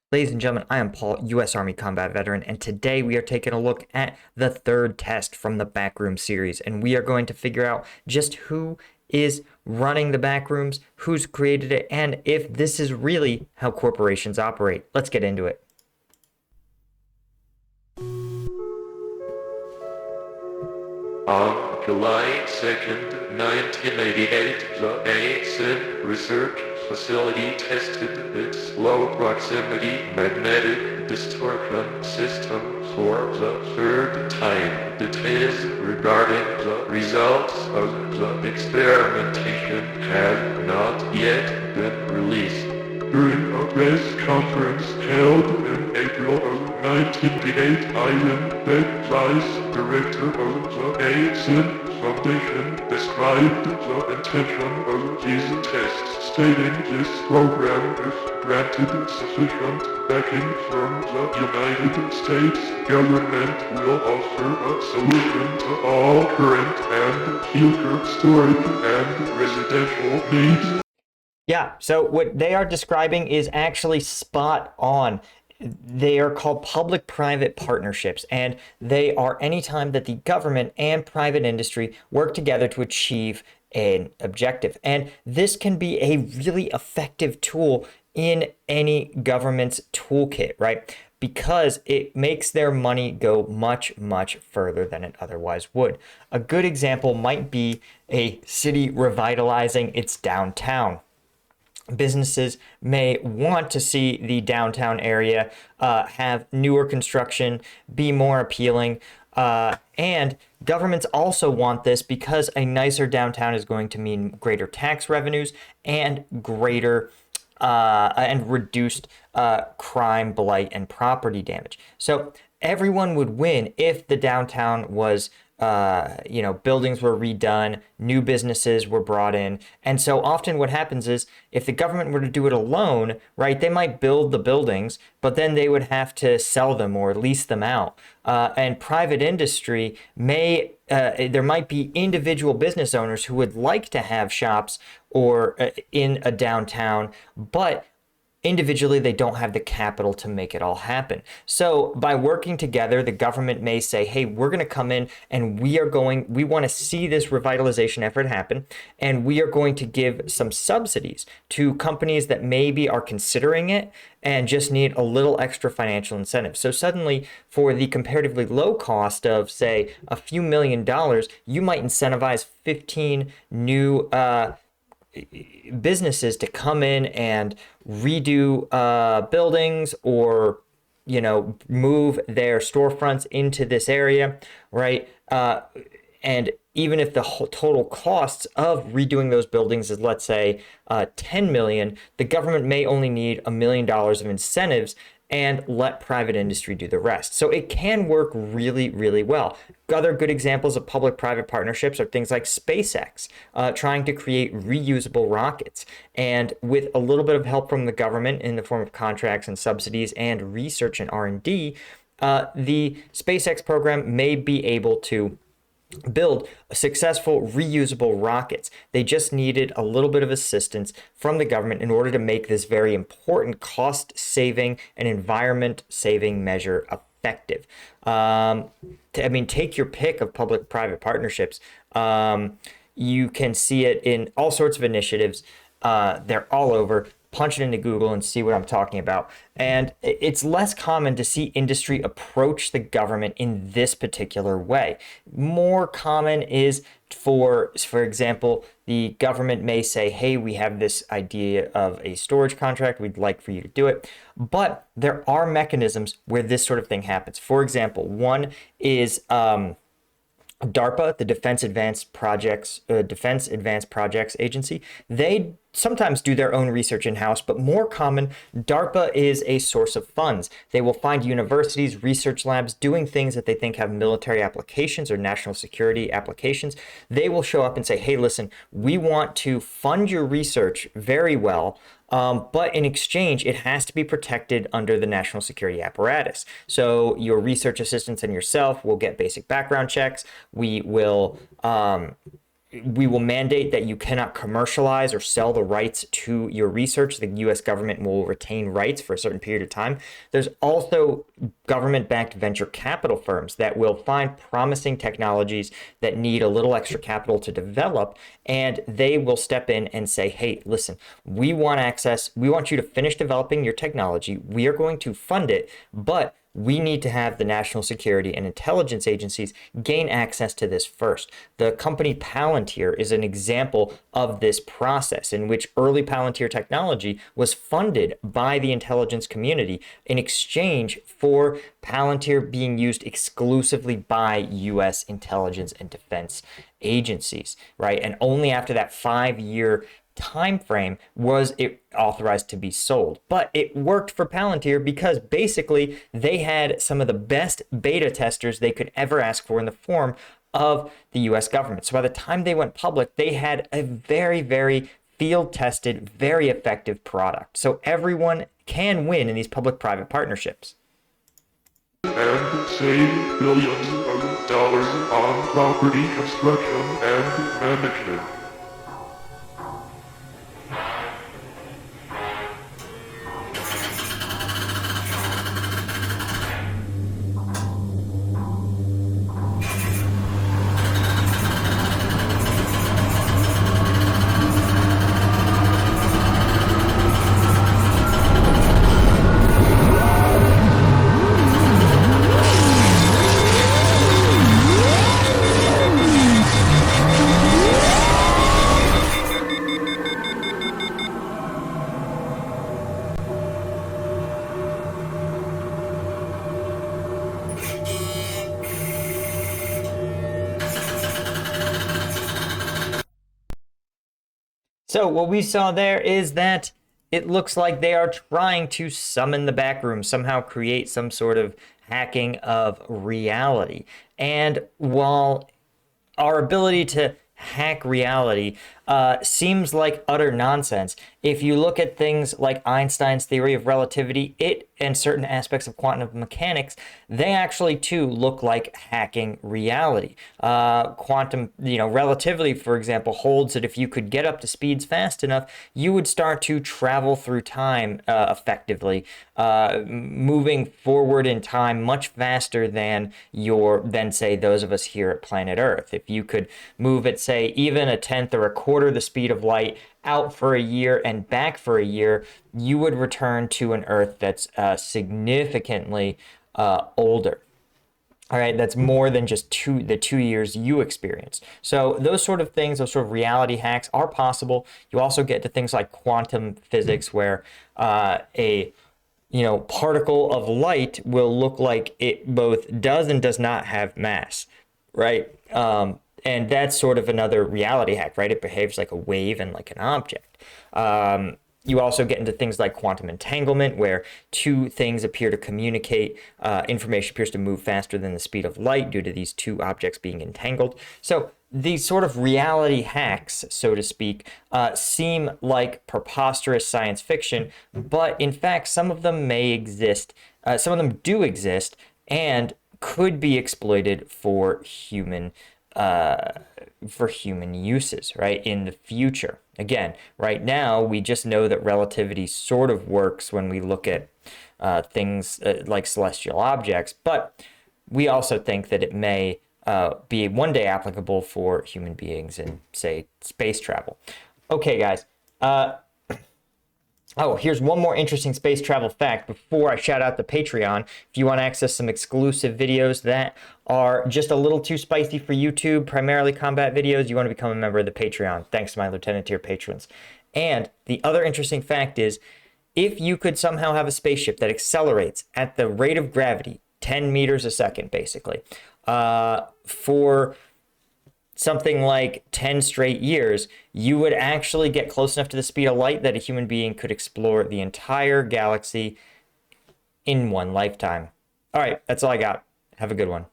Ladies and gentlemen, I am Paul, U.S. Army combat veteran, and today we are taking a look at the third test from the Backroom series, and we are going to figure out just who is running the Backrooms, who's created it, and if this is really how corporations operate. Let's get into it. On July 2nd, 1988, the ASIN research facility tested its low-proximity magnetic distortion system for the third time. Details regarding the results of the experimentation have not yet been released. During a press conference held in April of 1988, Ivan Beck, Vice Director of the ASIN Foundation, described the intention of these tests, stating this program, if granted sufficient backing from the United States government, will offer a solution to all current and future storage and residential needs. Yeah, so what they are describing is actually spot on. They are called public-private partnerships, and they are any time that the government and private industry work together to achieve an objective. And this can be a really effective tool in any government's toolkit, right? Because it makes their money go much, much further than it otherwise would. A good example might be a city revitalizing its downtown. Businesses may want to see the downtown area have newer construction, be more appealing, and governments also want this because a nicer downtown is going to mean greater tax revenues and greater and reduced crime, blight, and property damage. So everyone would win if the downtown was buildings were redone, new businesses were brought in. And so often what happens is if the government were to do it alone, right, they might build the buildings, but then they would have to sell them or lease them out. And private industry there might be individual business owners who would like to have shops or in a downtown, but individually they don't have the capital to make it all happen. So by working together, the government may say, hey, we're going to come in and we want to see this revitalization effort happen, and we are going to give some subsidies to companies that maybe are considering it and just need a little extra financial incentive. So suddenly, for the comparatively low cost of, say, a few $1,000,000, you might incentivize 15 new businesses to come in and redo buildings, or move their storefronts into this area, right? And even if the whole total costs of redoing those buildings is, let's say, 10 million, the government may only need $1 million of incentives and let private industry do the rest. So it can work really, really well. Other good examples of public-private partnerships are things like SpaceX, trying to create reusable rockets. And with a little bit of help from the government in the form of contracts and subsidies and research and R&D, the SpaceX program may be able to build successful reusable rockets. They just needed a little bit of assistance from the government in order to make this very important cost-saving and environment-saving measure effective. Take your pick of public-private partnerships. You can see it in all sorts of initiatives. They're all over. Punch it into Google and see what I'm talking about. And it's less common to see industry approach the government in this particular way. More common is for example, the government may say, hey, we have this idea of a storage contract. We'd like for you to do it. But there are mechanisms where this sort of thing happens. For example, one is DARPA, the Defense Advanced Projects Agency. They sometimes do their own research in-house, but more common, DARPA is a source of funds. They will find universities, research labs doing things that they think have military applications or national security applications. They will show up and say, hey, listen, we want to fund your research very well, but in exchange, it has to be protected under the national security apparatus. So your research assistants and yourself will get basic background checks. We will we will mandate that you cannot commercialize or sell the rights to your research. The US government will retain rights for a certain period of time. There's also government-backed venture capital firms that will find promising technologies that need a little extra capital to develop, and they will step in and say, hey, listen, we want access. We want you to finish developing your technology. We are going to fund it, but we need to have the national security and intelligence agencies gain access to this first. The company Palantir is an example of this process in which early Palantir technology was funded by the intelligence community in exchange for Palantir being used exclusively by US intelligence and defense agencies, right? And only after that 5-year time frame was it authorized to be sold. But it worked for Palantir because basically they had some of the best beta testers they could ever ask for in the form of the US government. So by the time they went public, they had a very, very field tested, very effective product. So everyone can win in these public-private partnerships. And save billions of dollars on property construction and management. So what we saw there is that it looks like they are trying to summon the back room, somehow create some sort of hacking of reality. And while our ability to hack reality seems like utter nonsense, if you look at things like Einstein's theory of relativity, it and certain aspects of quantum mechanics, they actually too look like hacking reality. Quantum, relativity, for example, holds that if you could get up to speeds fast enough, you would start to travel through time effectively, moving forward in time much faster than say those of us here at planet Earth. If you could move at say even a tenth or a quarter the speed of light out for a year and back for a year, you would return to an Earth that's significantly older. All right, that's more than just the 2 years you experienced. So those sort of things, those sort of reality hacks are possible. You also get to things like quantum physics, where a particle of light will look like it both does and does not have mass, right? And that's sort of another reality hack, right? It behaves like a wave and like an object. You also get into things like quantum entanglement, where two things appear to communicate. Information appears to move faster than the speed of light due to these two objects being entangled. So these sort of reality hacks, so to speak, seem like preposterous science fiction, but in fact, some of them may exist. Some of them do exist and could be exploited for human uses, right, in the future. Again, right now, we just know that relativity sort of works when we look at things like celestial objects, but we also think that it may be one day applicable for human beings in, say, space travel. Okay, guys. Oh, here's one more interesting space travel fact before I shout out the Patreon. If you want to access some exclusive videos that are just a little too spicy for YouTube, primarily combat videos, you want to become a member of the Patreon. Thanks to my Lieutenant tier patrons. And the other interesting fact is, if you could somehow have a spaceship that accelerates at the rate of gravity, 10 meters a second, basically, for something like 10 straight years, you would actually get close enough to the speed of light that a human being could explore the entire galaxy in one lifetime. All right, that's all I got. Have a good one.